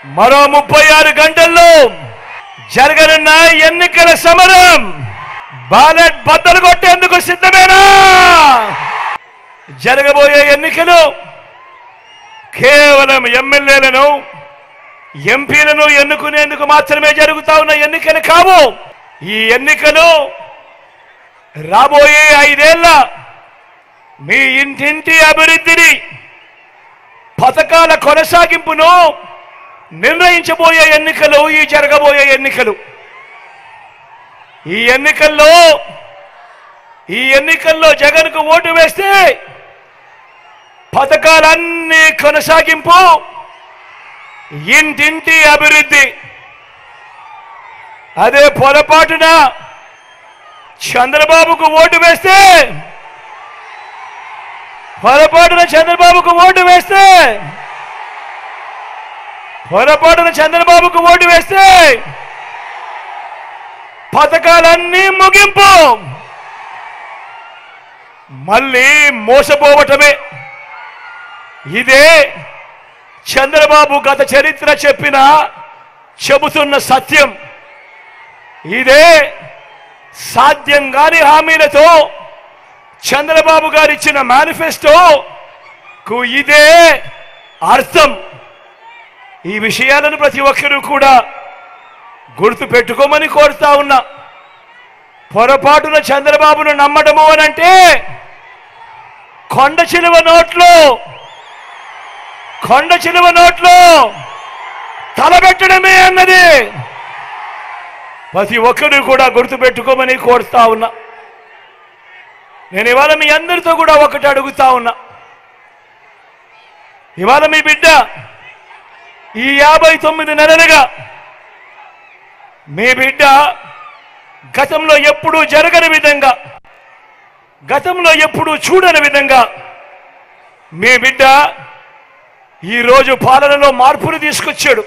మరో 36 గంటల్లో జరగనున్న ఎన్నికల సమరం బ్యాలెట్ బద్దలు కొట్టేందుకు సిద్ధమేనా? జరగబోయే ఎన్నికలు కేవలం ఎమ్మెల్యేలను ఎంపీలను ఎన్నుకునేందుకు మాత్రమే జరుగుతా ఉన్న ఎన్నికలు కావు. ఈ ఎన్నికలు రాబోయే 5 ఏళ్ల మీ ఇంటింటి అభివృద్ధిని, పథకాల కొనసాగింపును నిర్ణయించబోయే ఎన్నికలు ఈ జరగబోయే ఎన్నికలు. ఈ ఎన్నికల్లో జగన్కు ఓటు వేస్తే పథకాలన్నీ కొనసాగింపు, ఇంటింటి అభివృద్ధి. అదే పొరపాటున చంద్రబాబుకు ఓటు వేస్తే పథకాలన్నీ ముగింపు, మళ్ళీ మోసపోవటమే. ఇదే చంద్రబాబు గత చరిత్ర చెబుతున్న సత్యం. ఇదే సాధ్యం కాని హామీలతో చంద్రబాబు గారు ఇచ్చిన మేనిఫెస్టోకు ఇదే అర్థం. ఈ విషయాలను ప్రతి ఒక్కరూ కూడా గుర్తు పెట్టుకోమని కోరుతా ఉన్నా. పొరపాటున చంద్రబాబును నమ్మడము అనంటే కొండ చిలువ నోట్లో తలబెట్టడమే అన్నది ప్రతి ఒక్కరూ కూడా గుర్తు పెట్టుకోమని కోరుతా ఉన్నా. నేను ఇవాళ మీ అందరితో కూడా ఒకటి అడుగుతా ఉన్నా. ఇవాళ మీ బిడ్డ ఈ 59 నెలలుగా మీ బిడ్డ గతంలో ఎప్పుడూ జరగని విధంగా, గతంలో ఎప్పుడూ చూడని విధంగా మీ బిడ్డ ఈరోజు పాలనలో మార్పులు తీసుకొచ్చాడు.